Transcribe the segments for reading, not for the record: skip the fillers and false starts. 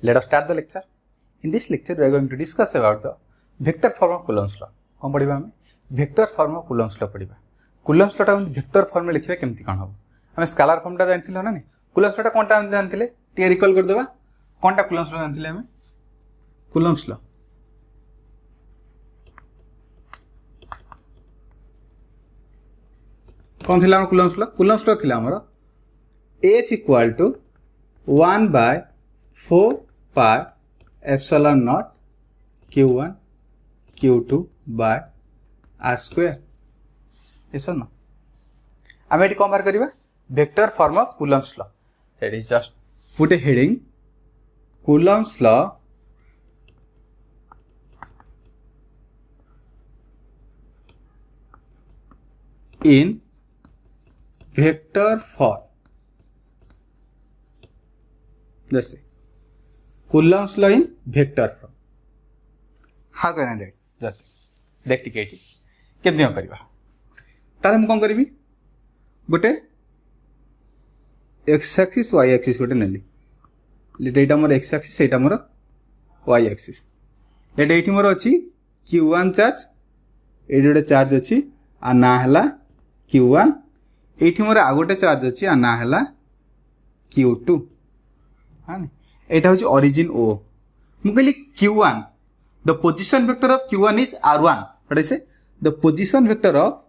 Let us start the lecture. In this lecture, we are going to discuss about the vector form of Coulomb's law. कौन पढ़िबा हमें vector form of Coulomb's law पढ़िबा. Coulomb's law टा vector form में लिखिबा केमती कोन हो. हमें scalar form टा जानथिलो ना नहीं. Coulomb's law टा कोनटा हम जानथिले टी रिकॉल कर देबा. कोनटा Coulomb's law जानथिले हमें Coulomb's law. कौन थिला हम Coulomb's law? Coulomb's law थिला हमर F equal to 1 by 4 pi epsilon naught q1 q2 by r square. Yes or no? आम ये कौन बाहर करिबा vector form of Coulomb's law. That is just put a heading Coulomb's law in vector form. Let's say Coulomb's law in vector form. How can I write? Just देख टिके केमती हम करबा. ताले हम कोन करबी गोटे x एक्सिस y एक्सिस गोटे नेली. लेट एटा मोर x एक्सिस एटा मोर y एक्सिस. लेट एठी मोर अछि q1 चार्ज एडी गोटे चार्ज अछि आ ना हला q1. एठी मोर आ गोटे चार्ज अछि आ ना हला q2. हां एटा होछि ओरिजिन O. मु कहली q1 the position vector of q1 is r1. What I say? The position vector of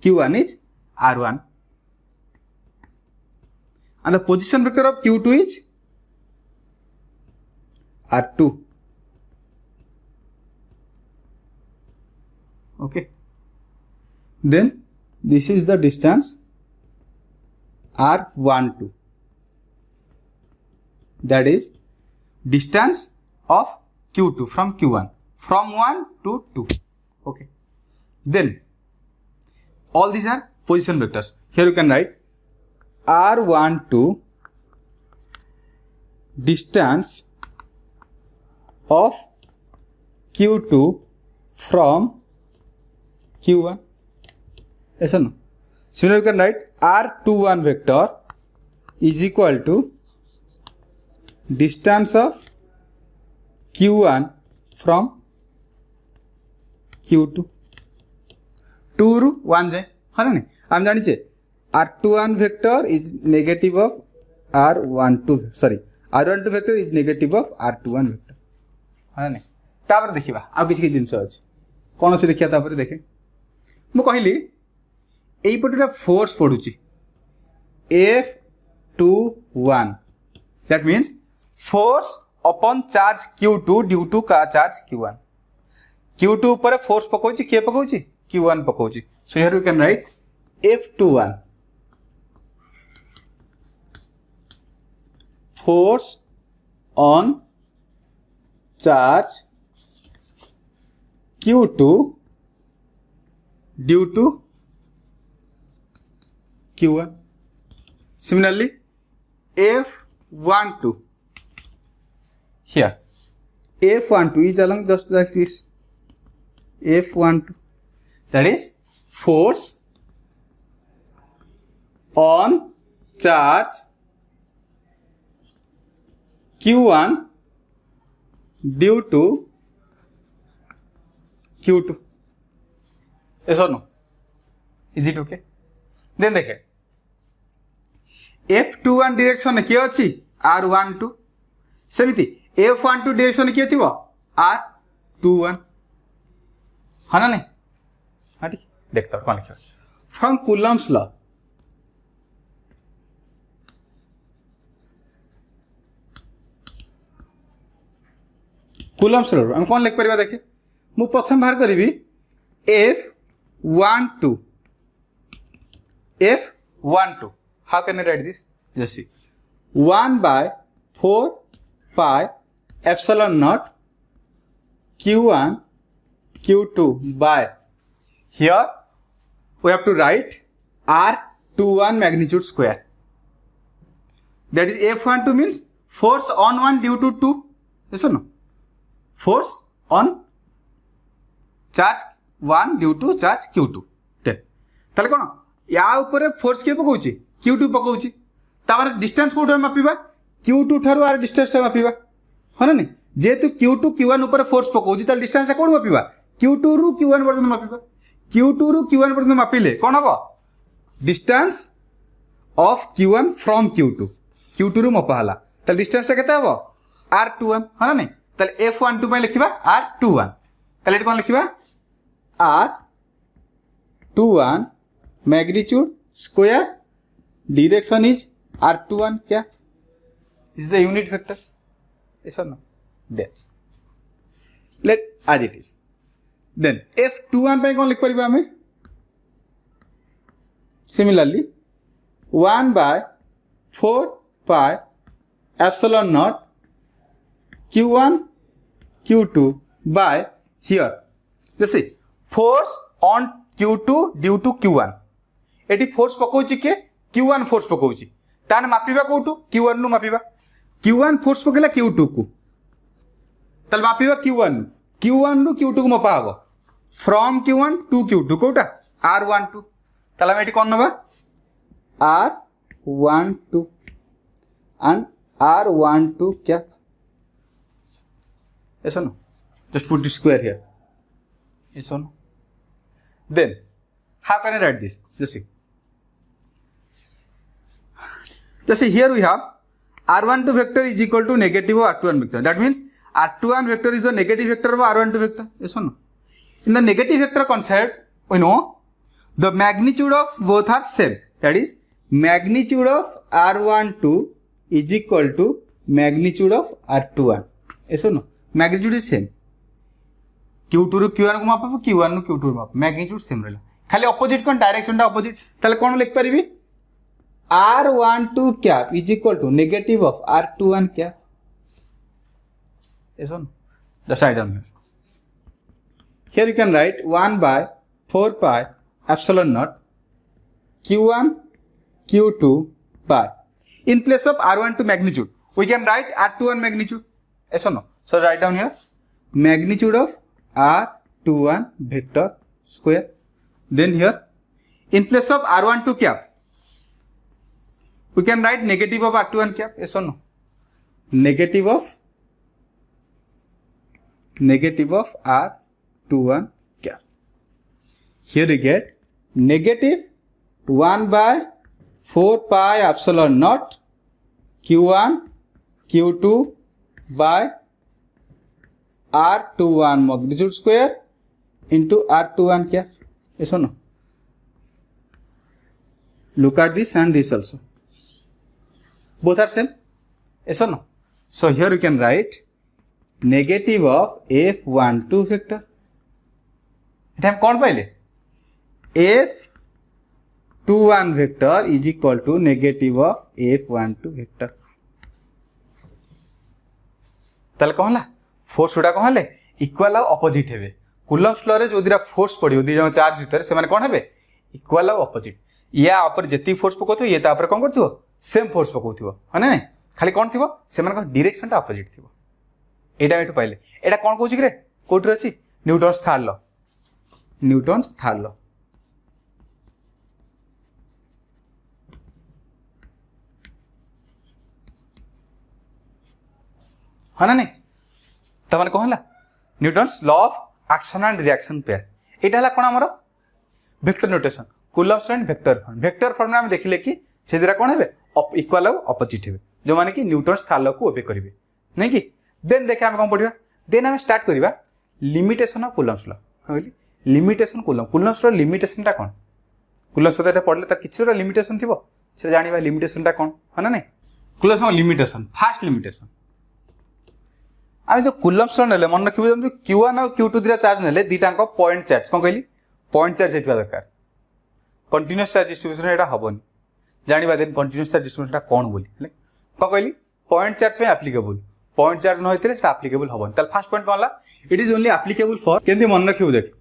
q1 is r1 and the position vector of q2 is r2. Okay, then this is the distance r12, that is distance of q2 from q1 from 1 to 2. Okay, then all these are position vectors. Here you can write r12 distance of q2 from q1. Yes or no? Similarly, you can write r21 vector is equal to distance of q1 from q2. 2 रू 1 जाए है ना. हम जानी छे r21 vector is negative of r12, sorry, r12 vector is negative of r21 vector है ना. तापर देखिबा आ किछि जिंस अछि कोन से देखिया. तापर देखे मु कहली एई पटेटा force पडुची F21, that means force upon charge q2 due to charge q1. q2 ऊपर फोर्स पकोची के पकोची q1 पकोची. So here we can write F21 force on charge q2 due to q1. Similarly, F12 here, F12 is along just like this. F12, that is force on charge q1 due to q2. Yes or no? Is it okay? Then देखे F21 direction किए अछि R12. सेमिति F12 direction किए थिबो R21 है ना नहीं. हाँ ठीक देखता कौन लिखा from Coulomb's law. Coulomb's law हम कौन लिख परिबा देखे. मु प्रथम बाहर करिवि F12. F12, how can I write this? Just see 1 by 4 pi epsilon naught q1 q2 by, here we have to write r21 magnitude square. That is F12 means force on 1 due to 2. Yes or no? Force on charge 1 due to charge q2. ताले कोन या ऊपर force के पकोची q2 पकोची. तापर distance कोठे मापिबा Q2 ठारू are distance मापिबा है ना जेहेतु Q2 Q1 ऊपर फोर्स पकाउछि ताल डिस्टेंस कोड मापिबा Q2 रु Q1 पर्यंत मापिबा Q2 रु Q1 पर्यंत मापिले कोन हबो distance of Q1 from Q2 रु मपा हला ताल डिस्टेंस केते हबो R21 है ना ताल F12 पे लिखिबा R21 ताल एट कोन लिखिबा R21 magnitude square direction is R21 क्या is the unit vector yes or no then let as it is then F21 पे कौन लिख परिबा हमें similarly 1 by 4 pi epsilon naught Q1 Q2 by here जैसे force on Q2 due to Q1 एटी force पकाउछि के Q1 force पकाउछि तान मापिबा कोठु Q1 नु मापिबा Q1 फोर्स पकेला Q2 को तल मापिबा Q1 नु Q2 को मपा हबो from Q1 to Q2 Kota R12 तल हम एटी कोन नबा R12 and R12 क्या ऐसा no just put the square here ऐसा no then how can I write this just see here we have R12 vector is equal to negative of R21 vector. That means R21 vector is the negative vector of R12 vector. Yes or no? In the negative vector concept, we know the magnitude of both are same. That is magnitude of R12 is equal to magnitude of R21. Yes or no? Magnitude is same. Q2 ru Q1 को मापा Q1 नु Q2 मापा magnitude same रहला. खाली opposite कौन direction टा opposite. ताले कौन लिख परिबी R12 cap is equal to negative of R21 cap. Yes or no? Just write down here. Here you can write 1 by 4 pi epsilon naught Q1 Q2 by. In place of R12 magnitude, we can write R21 magnitude. Yes or no? So write down here magnitude of R21 vector square. Then here in place of R12 cap, we can write negative of R21 cap. Yes or no? Negative of R21 cap. Here we get negative 1 by 4 pi epsilon naught Q1 Q2 by R21 magnitude square into R21 cap. Yes or no? Look at this and this also. Both are same. Yes or no? So here you can write negative of F12 vector. एटा हम कौन पाइले F21 vector is equal to negative of F12 vector. ताले कौन ला force उडा कौन ले equal और opposite हेबे Coulomb's law रे जो दिरा फोर्स पडियो दि जण चार्ज भीतर से माने कौन हेबे इक्वल और ऑपोजिट या ऊपर जति फोर्स पकोथो ये ता ऊपर कौन करथो सेम फोर्स पकोथिबो है ना खाली कौन थिबो से माने डायरेक्शन ता ऑपोजिट थिबो एटा एटु पाइले एटा कौन कहूची रे कोठी अछि न्यूटन्स थर्ड लॉ है ना नहीं त माने कहला Newton's law of action and reaction pair एटा हला कोन हमर vector notation Coulomb's and vector form में हम देखिले कि से दिरा कोन हेबे इक्वल और ऑपोजिट हेबे जो माने कि न्यूटन्स थर्ड लॉ को ओबे करिवे नहीं कि देन देखे हम कोन पढिबा देन हम स्टार्ट करिबा लिमिटेशन ऑफ कूलम्ब्स लॉ कहली लिमिटेशन कूलम्ब्स लॉ लिमिटेशन ता कोन कूलम्ब्स लॉ पढले त किछरा लिमिटेशन थिबो से जानिबा लिमिटेशन ता कोन है ना नहीं Coulomb's law limitation first limitation आमे जो कूलम्ब्स लॉ नेले मन रखिबो जो Q1 और Q2 दिरा चार्ज नेले दीटा को पॉइंट चार्ज कोन कहली पॉइंट चार्ज हेतबा दरकार कंटीन्यूअस चार्ज डिस्ट्रीब्यूशन एटा हबोनी जानिबा देन कंटीन्यूअस चार्ज डिस्ट्रीब्यूशन ता कोन बोली हले कोन कहली पॉइंट चार्ज में एप्लीकेबल पॉइंट चार्ज न होइतले ता एप्लीकेबल हबोनी तल फर्स्ट पॉइंट कोनला it is only applicable for केंति मन रखिबो देख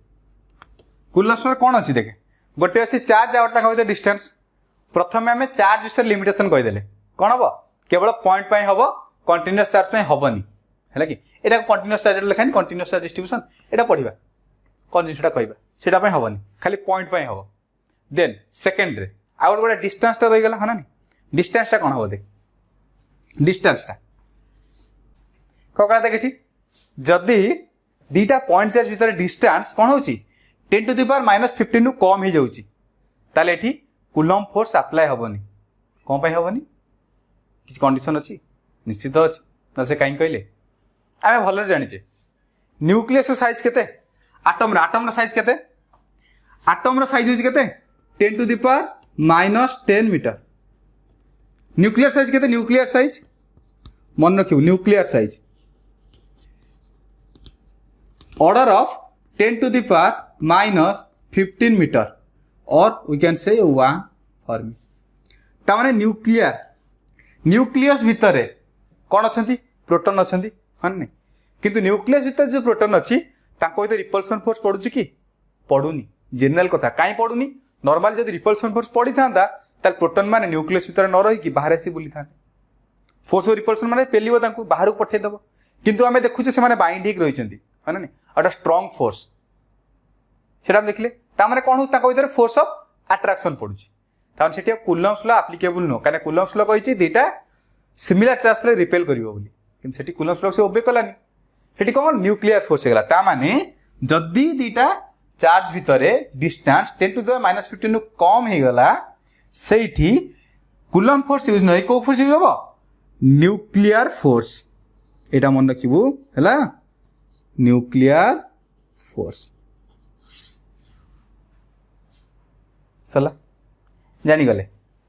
कूलम्ब्स लॉ कोन अछि देखे गोटे अछि चार्ज और ता कहते डिस्टेंस प्रथम हमें चार्ज विषय लिमिटेशन कहि देले कोन हबो केवल पॉइंट पई हबो कंटीन्यूअस चार्ज में हबोनी हैला कि एटा कंटीन्यूअस चार्ज लेखानी कंटीन्यूअस चार्ज डिस्ट्रीब्यूशन एटा पढिबा कोन जिसटा कहबा सेटा पई हबोनी खाली पॉइंट पई हबो देन सेकंड रे आउट गोटे डिस्टेंस टा रही गला हना डिस्टेंस टा कोन हबो देख डिस्टेंसटा क्या देख जदि दीटा पॉइंट चार्ज भितर डिस्टेंस कौन हो 10 to the power -15 रु कम हो जाउची ताले एठी कूलम फोर्स अप्लाई हेनी कौन पाई हेनी किसी कंडीशन अच्छी निश्चित अच्छी ना से कहीं कहले आम भल जाचे न्यूक्लियस साइज केते आटम साइज केते आटम साइज होची केते 10 to the power -10 metre nuclear size केते न्यूक्लियर साइज मन रखियो nuclear size order of 10 to the power -15 metre और वी कैन से 1 फॉर्मी तामाने न्यूक्लियस भितर कौन अच्छा प्रोटॉन अच्छा हाँ नहीं किंतु न्यूक्लियस भितर जो प्रोटॉन अच्छी भीतर रिपल्सन फोर्स पड़ुची कि पड़ुनी जनरल कथा कहीं पड़ुनी नॉर्मल जब रिपल्सन फोर्स पड़ी था प्रोटॉन माने न्यूक्लियस भितर न रही बाहर आसी बुली था फोर्स रिपल्सन माने पेलिबो तांकू बाहर को पठेदेव किंतु आमे देखुचे से माने बाइंड हिक रहिचंती है ना अटा स्ट्रांग फोर्स सेटा देखले ता माने कोन हो ताको भीतर फोर्स ऑफ अट्रैक्शन पड़ुची तान सेठी कूलम्स लॉ एप्लीकेबल नो काने कूलम्स लॉ कहिची दीटा सिमिलर चार्ज ले रिपेल करिवो बोली किंतु सेठी कूलम्स लॉ से ओबे कलानी सेठी कोन न्यूक्लियर फोर्स हेगला ता माने जदी दीटा चार्ज भितरे डिस्टेंस 10 to the -15 नु कम हे गला सेठी कूलम फोर्स यूज नै को फोर्स यूज होबो न्यूक्लियर फोर्स एटा मन रखिबो हला न्यूक्लियर फोर्स सला जानी गले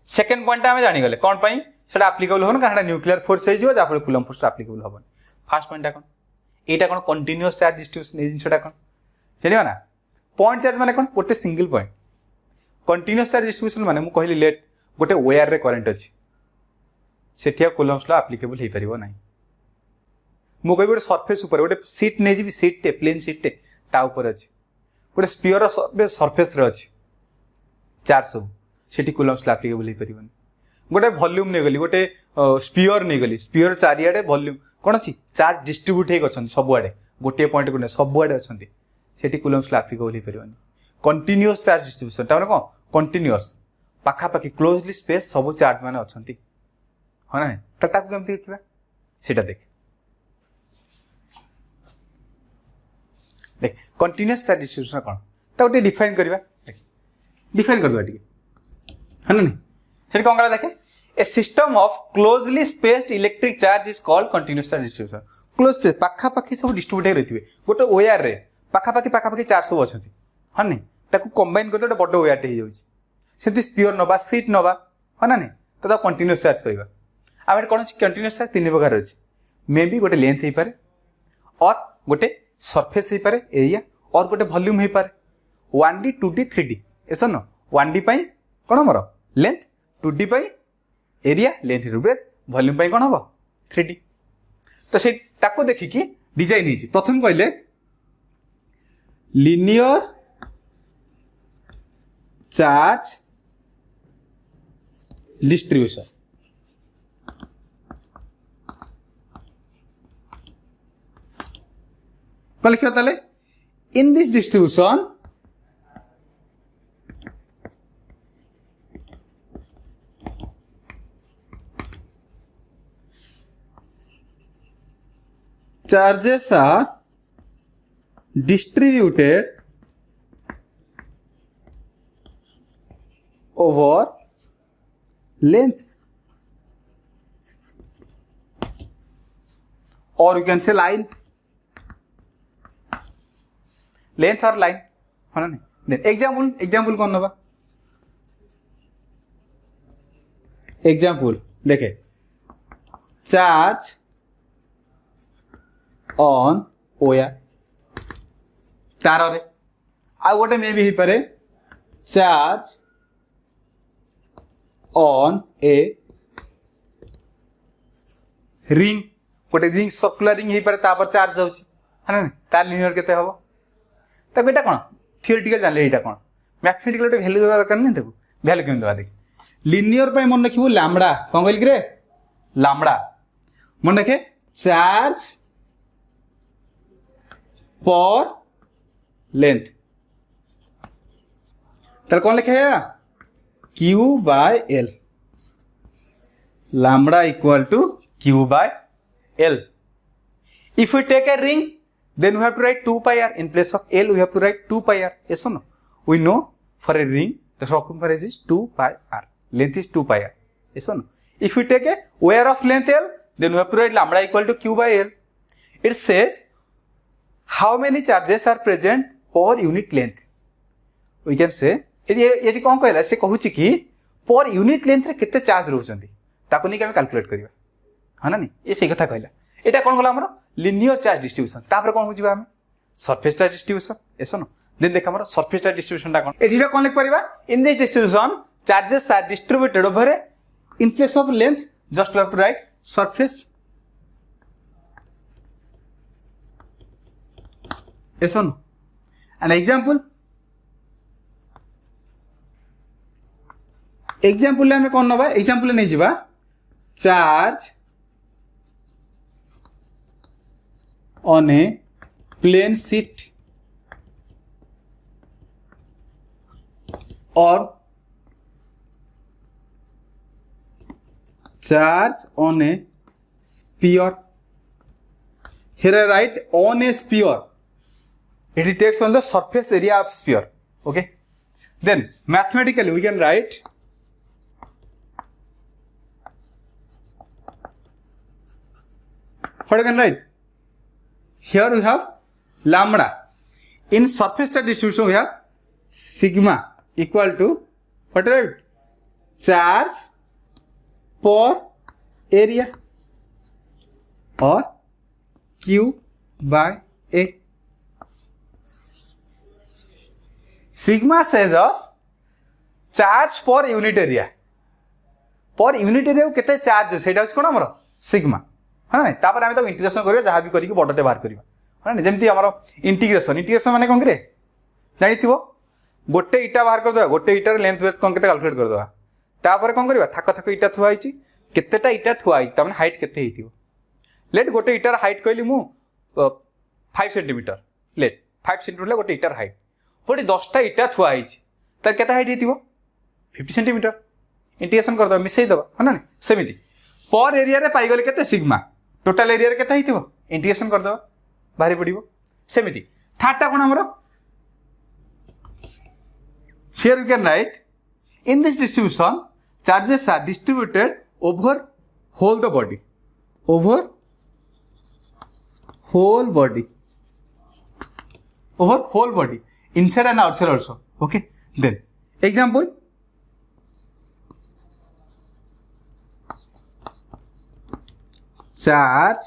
सेकंड पॉइंट आमे जानी गले कोन पई सेटा एप्लीकेबल होन कारण न्यूक्लियर फोर्स हे जिवो जाफळे कूलम फोर्स एप्लीकेबल होबन फर्स्ट पॉइंट कोन एटा कोन कंटीन्यूअस चार्ज डिस्ट्रीब्यूशन ए जिनसटा कोन जानियो ना पॉइंट चार्ज माने कोन गोटे single point continuous charge distribution माने मु कहली लेट गोटे वायर रे करंट अछि सेठिया कूलम्स लॉ एप्लीकेबल हे परिबो नाही मु कहबी गोटे सरफेस ऊपर गोटे सीट नै जिबी सीट टे प्लेन सीट टे ता ऊपर अछि गोटे स्फीयर रो सरफेस रे अछि चार्ज सब सेठी कूलम्स लॉ एप्लीकेबल हे परिबो गोटे वॉल्यूम नै गली गोटे स्फीयर नै गली स्फीयर चारियाडे वॉल्यूम कोन अछि चार्ज डिस्ट्रीब्यूट हे गछन सब आडे गोटे पॉइंट को सब आडे अछंती सेठी कूलम्स लॉ एप्लीकेबल हे परिबो कंटीन्यूअस चार्ज डिस्ट्रीब्यूशन ता माने कोन कंटीन्यूअस पाखा पाखी क्लोजली स्पेस सब चार्ज माने अछंती हां ना त ताकू केमति देखिबा सेटा देख देख कंटीन्यूअस चार्ज डिस्ट्रीब्यूशन कोन त गोटे डिफाइन करबा देख डिफाइन करबा ठीक है ना नहीं सेठ कोन करा देखे a system of closely spaced electric charge is called continuous charge distribution close space पाखा पाखी सब डिस्ट्रीब्यूट रहितबे गोटे वायर रे पाखा पाखी चार्ज सब अछंती हां नहीं ताकू कंबाइन करते गोटे बड़ वायर टे हो जाउची सेंती स्फीयर नबा सीट नबा हां ना नहीं तो कंटीन्यूअस चार्ज कहबा आमे कोन कंटीन्यूअस चार्ज तीन प्रकार अछि मे बी गोटे लेंथ हे पारे और गोटे सरफेस हे पारे एरिया और गोटे वॉल्यूम हे पारे 1D 2D 3D ऐसा न 1D पई कोन हमर लेंथ 2D पई एरिया लेंथ ब्रेथ वॉल्यूम पई कोन हबो 3D तो से ताको देखि कि डिजाइन हिची प्रथम कहले लिनियर चार्ज डिस्ट्रीब्यूशन कल लिखियो ताले इन this distribution charges are distributed over length or you can say line length or line है ना नहीं एग्जाम्पल कौन नबा एग्जाम्पल देखे चार्ज ऑन ओया तार रे आ गोटे मे भी ही पारे चार्ज ऑन ए रिंग गोटे रिंग सर्कुलर रिंग ही पारे तापर चार्ज जाउची है ना तार लिनियर केते हबो ताको एटा कोन थियोरेटिकल जानले एटा कोन मैथमेटिकल टे वैल्यू देबा दरकार नै ताको वैल्यू केम देबा देख लिनियर पे मन रखिबो लैम्बडा कोन कहली रे लैम्बडा मन रखे चार्ज पर लेंथ तार कौन लिखेगा Q/L lambda equal to Q Q by L. If we take a ring, then we have to write 2 pi r. In place of L, we have to write 2 pi r. Yes or no? We know for a ring, the circumference is 2 pi r. Length is 2 pi r. Yes or no? If we take a wire of length L, then we have to write lambda equal to Q by L. It says how many charges are present per unit length. We can say, ये कौन कहला से कहूची कि per unit length रे केते charge रहउचंती ताको नै के हम कैलकुलेट करिवा है ना नहीं ये सही कथा कहला एटा कोन गला हमर लिनियर चार्ज डिस्ट्रीब्यूशन तापर कोन बुझिबा हम सरफेस चार्ज डिस्ट्रीब्यूशन एसो न देन देख हमर सरफेस चार्ज डिस्ट्रीब्यूशन ता कोन एठिबा कोन लिख परिबा in this distribution charges are distributed over in place of length just we have to write surface एसो न एन एग्जांपल हमें कौन नबा एग्जांपल नहीं जीवा charge on a plane sheet और charge on a sphere here I write on a sphere it takes on the surface area of sphere okay then mathematically we can write what I can write? Here we have lambda. In surface charge distribution we have sigma equal to what I write? Charge per area or Q by A. Sigma says us charge per unit area. Per unit area केते charge सेटा होछ कोन हमर sigma है ना तापर आमे तो integration करियो जहां भी करिके बडटे बाहर करियो है ना जेमति हमर इंटीग्रेशन माने कोन करे जानिथिबो गोटे इटा बाहर कर दवा गोटे इटार लेंथ वेथ कोन केते कैलकुलेट कर दवा तापर कोन करबा थाक थाक इटा थुआ आइची केतेटा इटा थुआ आइची तामाने हाइट केते हेतिबो लेट गोटे इटार हाइट कहली मु 5 सेंटीमीटर लेट 5 सेंटीमीटर गोटे इटार हाइट गोटे 10 टा इटा थुआ आइची तार केते हाइट हेतिबो 50 सेंटीमीटर इंटीग्रेशन कर दवा मिसई दवा है ना सेमिति पर एरिया रे पाई गले केते सिग्मा टोटल एरिया रे केते हितिबो इंटीग्रेशन कर दवा बाहरी पड़िबो सेमिति थाटा कोन हमरो here you can write in this distribution charges are distributed over whole the body over whole body inside and outside also okay then example charge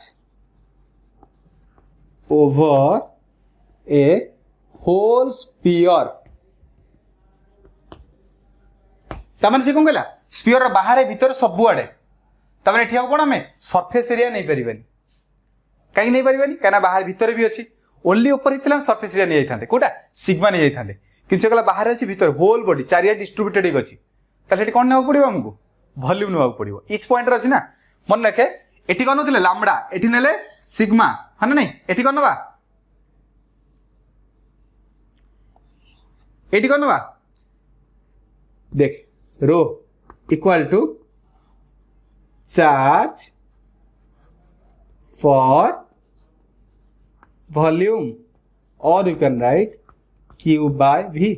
over a whole sphere ताମାନେ से कोन कहला sphere बाहर भीतर सब आड़े ताମାନେ एठिया कोन हमें सरफेस एरिया नहीं परिबानी काई नहीं परिबानी काना बाहर भीतर भी अछि ओनली ऊपर हितला हम सरफेस एरिया नहीं जाइथांते कोटा सिग्मा नहीं जाइथांते किछ कहला बाहर अछि भीतर होल बॉडी चारिया डिस्ट्रीब्यूटेड अछि ताले एठी कोन नेबो पड़िबो हमकु वॉल्यूम नेबो पड़िबो ईच पॉइंट रे अछि ना मन रखे एठी कोन होतले लैम्बडा एठी नेले सिग्मा हन नहीं एठी कोन नबा एठी कोन नबा देख रो equal to charge for volume or you can write Q by V.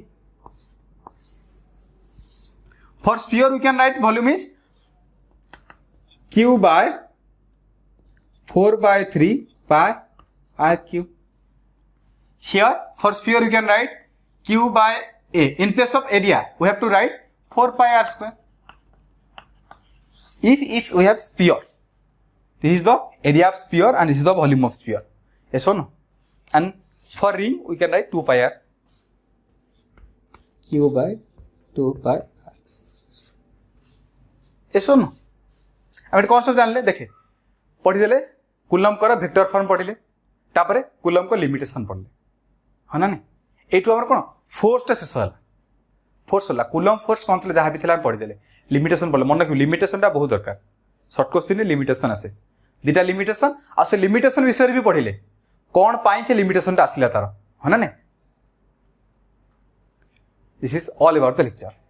For sphere you can write volume is Q by 4 by 3 pi r cube. Here for sphere you can write Q by A. In place of area we have to write 4 pi r square. If we have sphere, this is the area of sphere and this is the volume of sphere. Yes or no? And for ring we can write 2 pi r. Q by 2 pi r. Yes or no? अब कौन सब जानले देखे पढ़ी देले coulomb कर vector form पढ़िले तापरे coulomb को लिमिटेशन पढ़ले है ना नहीं एटू हमर कोन फोर्स टा शेष होला फोर्स होला कूलम फोर्स कोन तले जहां भी थिला पढ़ी देले लिमिटेशन पढ़ले मन रखियो लिमिटेशन टा बहुत दरकार शॉर्ट क्वेश्चन रे लिमिटेशन आसे दिटा लिमिटेशन आ से लिमिटेशन विषय रे भी पढ़िले कोन पाई से लिमिटेशन टा आसिला तार है ना नहीं this is all about the lecture